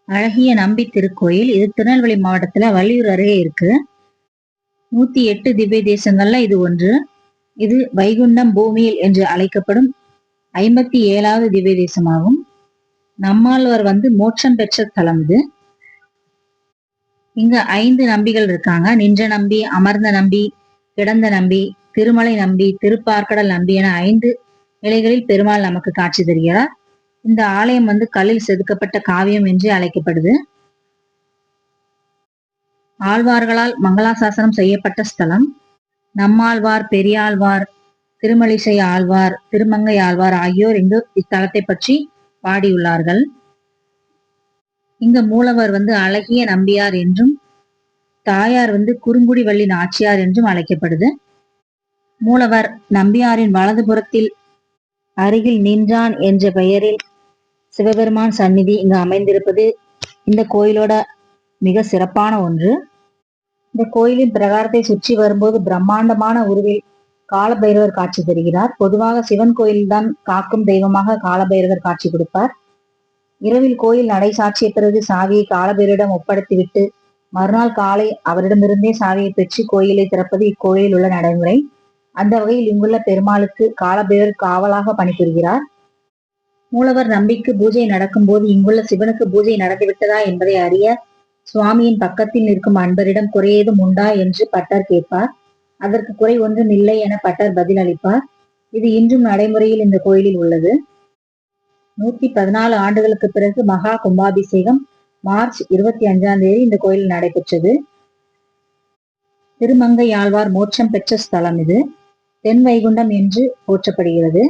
அழகிய நம்பி திருக்கோயில். இது திருநெல்வேலி மாவட்டத்துல வள்ளியூர் அருகே இருக்கு. 108 திவ்ய தேசங்கள்ல இது ஒன்று. இது வைகுண்டம் பூமியில் என்று அழைக்கப்படும் 57வது திவ்ய தேசமாகும். நம்மாழ்வார் மோட்சம் பெற்ற தலம் இது. இங்க 5 நம்பிகள் இருக்காங்க. நின்ற நம்பி, அமர்ந்த நம்பி, கிடந்த நம்பி, திருமலை நம்பி, திருப்பார்க்கடல் நம்பி என 5 நிலைகளில் பெருமாள் நமக்கு காட்சி தருகிறார். இந்த ஆலயம் கல்லில் செதுக்கப்பட்ட காவியம் என்று அழைக்கப்படுது. ஆழ்வார்களால் மங்களாசாசனம் செய்யப்பட்ட ஸ்தலம். நம்மாழ்வார், பெரியாழ்வார், திருமலிசை ஆழ்வார், திருமங்கை ஆழ்வார் ஆகியோர் இங்கு இத்தலத்தை பற்றி பாடியுள்ளார்கள். இங்க மூலவர் அழகிய நம்பியார் என்றும் தாயார் குறுங்குடி வள்ளி நாச்சியார் என்றும் அழைக்கப்படுது. மூலவர் நம்பியாரின் வலதுபுறத்தில் அருகில் நின்றான் என்ற பெயரில் சிவபெருமான் சந்நிதி இங்கு அமைந்திருப்பது இந்த கோயிலோட மிக சிறப்பான ஒன்று. இந்த கோயிலின் பிரகாரத்தை சுற்றி வரும்போது பிரம்மாண்டமான உருவில் காலபைரவர் காட்சி தருகிறார். பொதுவாக சிவன் கோயில்தான் காக்கும் தெய்வமாக காலபைரவர் காட்சி கொடுப்பார். இரவில் கோயில் நடை சாட்சிய பிறகு சாவியை காலபைரவரிடம் ஒப்படைத்துவிட்டு மறுநாள் காலை அவரிடமிருந்தே சாவியை பெற்று கோயிலை திறப்பது இக்கோயிலில் உள்ள நடைமுறை. அந்த வகையில் இங்குள்ள பெருமாளுக்கு காலபைரவர் காவலாக பணிபுரிகிறார். மூலவர் நம்பிக்கு பூஜை நடக்கும் போது இங்குள்ள சிவனுக்கு பூஜை நடந்துவிட்டதா என்பதை அறிய சுவாமியின் பக்கத்தில் நிற்கும் அன்பரிடம் குறையேதும் உண்டா என்று பட்டர் கேட்பார். அதற்கு குறை ஒன்றும் இல்லை என பட்டர் பதில் அளிப்பார். இது இன்றும் நடைமுறையில் இந்த கோயிலில் உள்ளது. 114 ஆண்டுகளுக்கு பிறகு மகா கும்பாபிஷேகம் மார்ச் 25ஆம் தேதி இந்த கோயில் நடைபெற்றது. திருமங்கை ஆழ்வார் மோட்சம் பெற்ற ஸ்தலம் இது. தென் வைகுண்டம் என்று போற்றப்படுகிறது.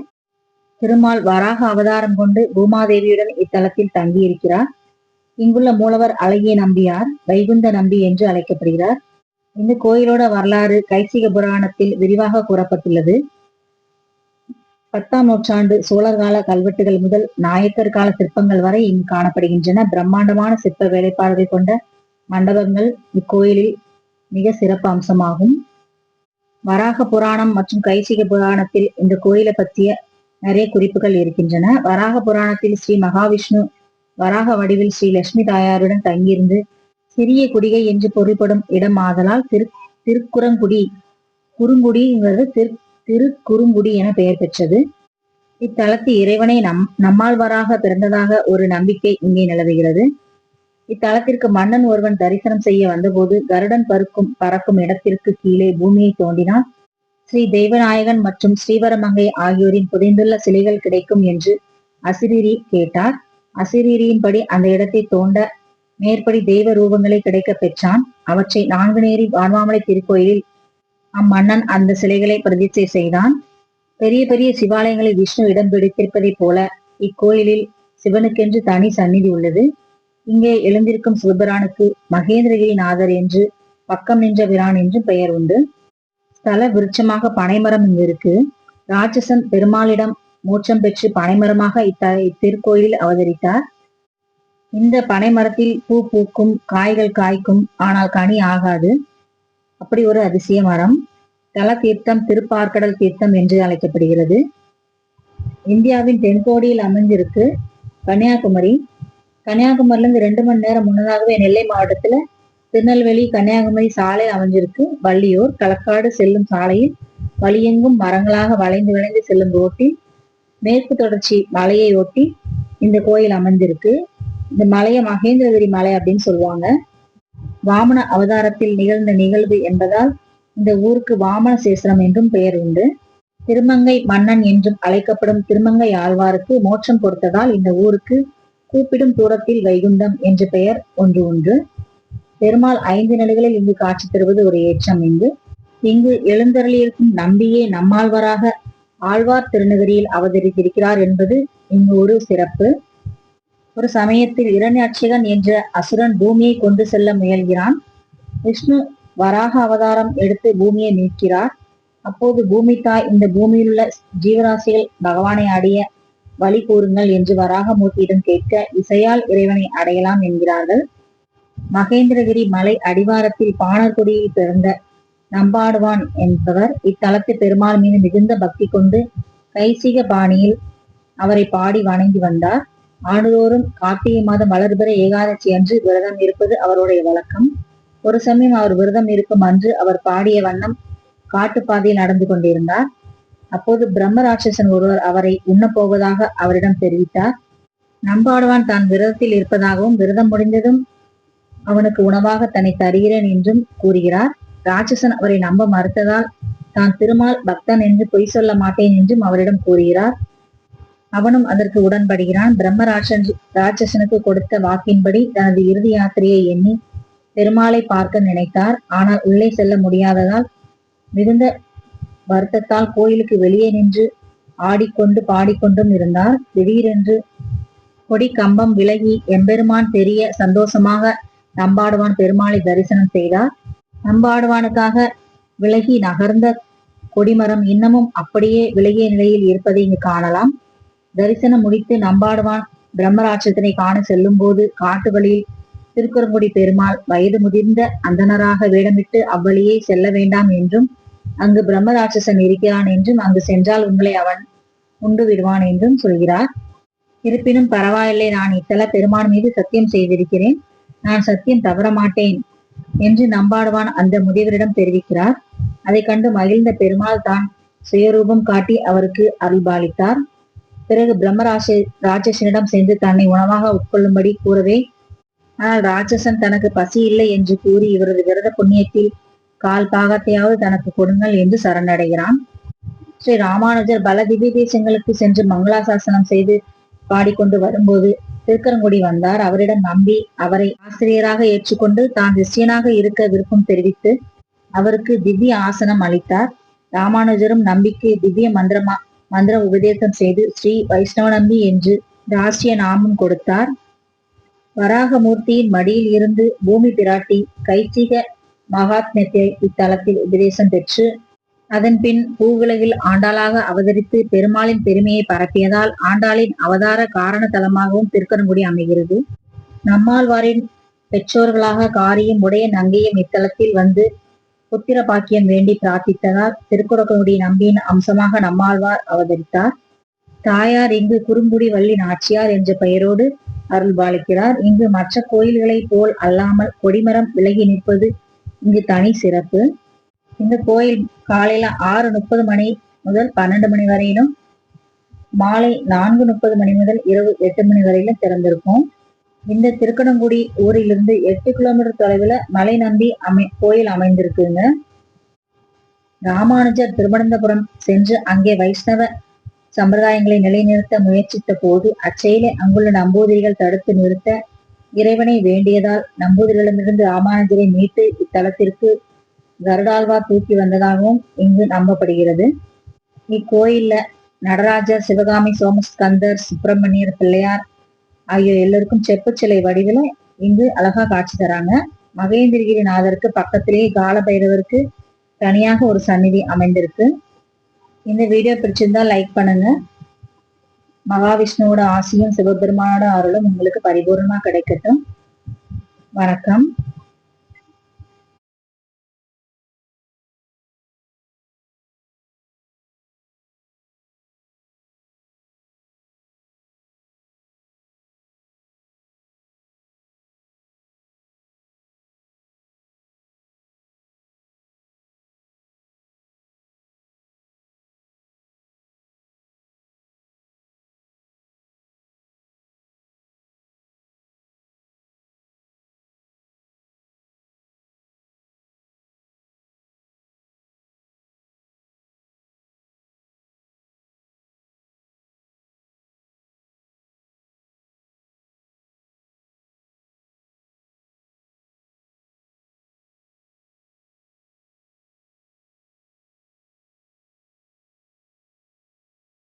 திருமால் வராக அவதாரம் கொண்டு பூமாதேவியுடன் இத்தலத்தில் தங்கியிருக்கிறார். இங்குள்ள மூலவர் அழகிய நம்பியார், வைகுந்த நம்பி என்று அழைக்கப்படுகிறார். இந்த கோயிலோட வரலாறு கைசிக புராணத்தில் விரிவாக கூறப்பட்டுள்ளது. 10ஆம் நூற்றாண்டு சோழர் கால கல்வெட்டுகள் முதல் நாயக்கர் கால சிற்பங்கள் வரை இங்கு காணப்படுகின்றன. பிரம்மாண்டமான சிற்ப வேலைப்பாடுகள் கொண்ட மண்டபங்கள் இக்கோயிலில் மிக சிறப்பு அம்சமாகும். வராக புராணம் மற்றும் கைசிக புராணத்தில் இந்த கோயிலை பற்றிய நிறைய குறிப்புகள் இருக்கின்றன. வராக புராணத்தில் ஸ்ரீ மகாவிஷ்ணு வராக வடிவில் ஸ்ரீ லட்சுமி தாயாருடன் தங்கியிருந்து சிறிய குடிகை என்று பொருள்படும் இடம் ஆதலால் திருக்குறங்குடி குறுங்குடிங்கிறது திருக்குறுங்குடி என பெயர் பெற்றது. இத்தலத்தில் இறைவனை நம்மாழ்வாராக பிறந்ததாக ஒரு நம்பிக்கை இங்கே நிலவுகிறது. இத்தலத்திற்கு மன்னன் ஒருவன் தரிசனம் செய்ய வந்தபோது கருடன் பறக்கும் இடத்திற்கு கீழே பூமியை தோண்டினால் ஸ்ரீ தெய்வநாயகன் மற்றும் ஸ்ரீவரமங்கை ஆகியோரின் புதைந்துள்ள சிலைகள் கிடைக்கும் என்று அசிரீரி கேட்டார். அசிரீரியின்படி அந்த இடத்தை தோண்ட மேற்படி தெய்வ ரூபங்களை கிடைக்க பெற்றான். அவற்றை 4 நேரி வான்மாமலை திருக்கோயிலில் அம்மன்னன் அந்த சிலைகளை பிரதிஷ்டை செய்தான். பெரிய பெரிய சிவாலயங்களில் விஷ்ணு இடம் பிடித்திருப்பதை போல இக்கோயிலில் சிவனுக்கென்று தனி சந்நிதி உள்ளது. இங்கே எழுந்திருக்கும் சிவபிரானுக்கு மகேந்திரகிரிநாதர் என்று பக்கம் நின்ற பிரான் என்று பெயர் உண்டு. ஸ்தல விருட்சமாக பனைமரம் இங்கு இருக்கு. ராட்சசன் பெருமாளிடம் மோட்சம் பெற்று பனைமரமாக இத்திருக்கோயிலில் அவதரித்தார். இந்த பனைமரத்தில் பூ பூக்கும், காய்கள் காய்க்கும், ஆனால் கனி ஆகாது. அப்படி ஒரு அதிசய மரம். தல தீர்த்தம் திருப்பார்க்கடல் தீர்த்தம் என்று அழைக்கப்படுகிறது. இந்தியாவின் தென்கோடியில் அமைஞ்சிருக்கு கன்னியாகுமரி. கன்னியாகுமரியிலிருந்து 2 மணி நேரம் முன்னதாகவே நெல்லை மாவட்டத்துல திருநெல்வேலி கன்னியாகுமரி சாலை அமைஞ்சிருக்கு. வள்ளியூர் களக்காடு செல்லும் சாலையில் வழியெங்கும் மரங்களாக வளைந்து வளைந்து செல்லும் ரோட்டில் மேற்கு தொடர்ச்சி மலையை ஒட்டி இந்த கோயில் அமைந்திருக்கு. இந்த மலையை மகேந்திரகிரி மலை அப்படின்னு சொல்லுவாங்க. வாமன அவதாரத்தில் நிகழ்ந்த நிகழ்வு என்பதால் இந்த ஊருக்கு வாமன சேசனம் என்றும் பெயர் உண்டு. திருமங்கை மன்னன் என்றும் அழைக்கப்படும் திருமங்கை ஆழ்வாருக்கு மோட்சம் கொடுத்ததால் இந்த ஊருக்கு கூப்பிடும் தூரத்தில் வைகுண்டம் என்ற பெயர் ஒன்று உண்டு. பெருமாள் 5 நிலைகளில் இங்கு காட்சி தருவது ஒரு ஏற்றம். இங்கு எழுந்தருளியிருக்கும் நம்பியே நம்மாழ்வாராக ஆழ்வார் திருநகரியில் அவதரித்திருக்கிறார் என்பது இங்கு ஒரு சிறப்பு. ஒரு சமயத்தில் இரண்யாட்சிகன் என்ற அசுரன் பூமியை கொண்டு செல்ல முயல்கிறான். விஷ்ணு வராக அவதாரம் எடுத்து பூமியை மீட்கிறார். அப்போது பூமி தாய், இந்த பூமியில் உள்ள ஜீவராசிகள் பகவானை அடைய வழி கூறுங்கள் என்று வராகமூர்த்தியிடம் கேட்க இசையால் இறைவனை அடையலாம் என்கிறார்கள். மகேந்திரகிரி மலை அடிவாரத்தில் பாணர்குடியில் பிறந்த நம்பாடுவான் என்பவர் இத்தலத்து பெருமாள் மீது மிகுந்த பக்தி கொண்டு கைசிக பாணியில் அவரை பாடி வணங்கி வந்தார். ஆண்டுதோறும் கார்த்திகை மாதம் வளர்பிற ஏகாதசி அன்று விரதம் இருப்பது அவருடைய வழக்கம். ஒரு சமயம் அவர் விரதம் இருக்கும் அன்று அவர் பாடிய வண்ணம் காட்டுப்பாதையில் நடந்து கொண்டிருந்தார். அப்போது பிரம்ம ராட்சசன் ஒருவர் அவரை உண்ணப்போவதாக அவரிடம் தெரிவித்தார். நம்பாடுவான் தான் விரதத்தில் இருப்பதாகவும் விரதம் முடிந்ததும் அவனுக்கு உணவாக தன்னை தருகிறேன் என்றும் கூறுகிறார். ராட்சசன் அவரை நம்ப மறுத்ததால் தான் திருமால் பக்தன் என்று பொய் சொல்ல மாட்டேன் என்றும் அவரிடம் கூறுகிறார். அவனும் அதற்கு உடன்படுகிறான். பிரம்ம ராட்சசனுக்கு கொடுத்த வாக்கின்படி தனது இறுதி யாத்திரையை எண்ணி பெருமாளை பார்க்க நினைத்தார். ஆனால் உள்ளே செல்ல முடியாததால் மிகுந்த வருத்தத்தால் கோயிலுக்கு வெளியே நின்று ஆடிக்கொண்டு பாடிக்கொண்டும் இருந்தார். திடீரென்று கொடி கம்பம் விலகி எம்பெருமான் தெரிய சந்தோஷமாக நம்பாடுவான் பெருமாளை தரிசனம் செய்தார். நம்பாடுவானுக்காக விலகி நகர்ந்த கொடிமரம் இன்னமும் அப்படியே விலகிய நிலையில் இருப்பதை இங்கு காணலாம். தரிசனம் முடித்து நம்பாடுவான் பிரம்மராட்சத்தினை காண செல்லும் போது காட்டு வழியில் திருக்குறங்குடி பெருமாள் வயது முதிர்ந்த அந்தனராக வேடமிட்டு அவ்வழியே செல்ல வேண்டாம் என்றும் அங்கு பிரம்மராட்சசன் இருக்கிறான் என்றும் அங்கு சென்றால் உங்களை அவன் உண்டு விடுவான் என்றும் சொல்கிறார். இருப்பினும் பரவாயில்லை, நான் இத்தல பெருமான் மீது சத்தியம் செய்திருக்கிறேன், நான் சத்தியம் தவற மாட்டேன் என்று நம்பாடுவான் அந்த முதியவரிடம் தெரிவிக்கிறார். அதை கண்டு மகிழ்ந்த பெருமாள் தான் சுயரூபம் காட்டி அவருக்கு அருள்பாலித்தார். பிறகு ராட்சசனிடம் சென்று தன்னை உணவாக உட்கொள்ளும்படி கூறவே, ஆனால் ராட்சசன் தனக்கு பசி இல்லை என்று கூறி இவரது விரத புண்ணியத்தில் கால் பாகத்தையாவது தனக்கு கொடுங்கள் என்று சரணடைகிறான். ஸ்ரீ ராமானுஜர் பல திவ்ய தேசங்களுக்கு சென்று மங்களாசாசனம் செய்து பாடிக்கொண்டு வரும்போது திருக்கரங்குடி வந்தார். அவரிடம் நம்பி அவரை ஆசிரியராக ஏற்றுக்கொண்டு தான் சிஷ்யனாக இருக்க விருப்பம் தெரிவித்து அவருக்கு திவ்ய ஆசனம் அளித்தார். ராமானுஜரும் நம்பிக்கு திவ்ய மந்திர உபதேசம் செய்து ஸ்ரீ வைஷ்ணவ நம்பி என்று ராசிய நாமம் கொடுத்தார். வராகமூர்த்தியின் மடியில் இருந்து பூமி பிராட்டி கைசிக மகாத்மியத்தை இத்தலத்தில் உபதேசம் பெற்று அதன் பின் பூவுலகில் ஆண்டாளாக அவதரித்து பெருமாளின் பெருமையை பரப்பியதால் ஆண்டாளின் அவதார காரண தலமாகவும் திருக்கரங்குடி அமைகிறது. நம்மாழ்வாரின் பெற்றோர்களாக காரியும் உடைய நங்கையும் இத்தலத்தில் வந்து புத்திர பாக்கியம் வேண்டி பிரார்த்தித்ததால் திருக்குறங்குடி நம்பியின் அம்சமாக நம்மாழ்வார் அவதரித்தார். தாயார் இங்கு குறுங்குடி வள்ளி நாச்சியார் என்ற பெயரோடு அருள்பாலிக்கிறார். இங்கு மற்ற கோயில்களை போல் அல்லாமல் கொடிமரம் விலகி நிற்பது இங்கு தனி சிறப்பு. இந்த கோயில் காலையில 6:30 மணி முதல் 12 மணி வரையிலும், மாலை 4:30 மணி முதல் இரவு 8 மணி வரையிலும் திறந்திருக்கும். இந்த திருக்கணங்குடி ஊரிலிருந்து 8 கிலோமீட்டர் தொலைவில் மலை நம்பி கோயில் அமைந்திருக்குங்க. ராமானுஜர் திருவனந்தபுரம் சென்று அங்கே வைஷ்ணவ சம்பிரதாயங்களை நிலைநிறுத்த முயற்சித்த போது அச்செயலை அங்குள்ள நம்பூதிரிகள் தடுத்து நிறுத்த இறைவனை வேண்டியதால் நம்பூதிரிகளிடமிருந்து ராமானுஜரை மீட்டு இத்தலத்திற்கு கருடாழ்வார் தூக்கி வந்ததாகவும் இங்கு நம்பப்படுகிறது. இக்கோயில்ல நடராஜர், சிவகாமி, சோமஸ்கந்தர், சுப்பிரமணியர், பிள்ளையார் ஆகிய எல்லோருக்கும் செப்பு சிலை வடிவில் இங்கு அழகா காட்சி தராங்க. மகேந்திரகிரிநாதருக்கு பக்கத்திலேயே கால பைரவருக்கு தனியாக ஒரு சந்நிதி அமைந்திருக்கு. இந்த வீடியோ பிடிச்சிருந்தா லைக் பண்ணுங்க. மகாவிஷ்ணுவோட ஆசியும் சிவபெருமானோட அருளும் உங்களுக்கு பரிபூர்ணமா கிடைக்கட்டும். வணக்கம்.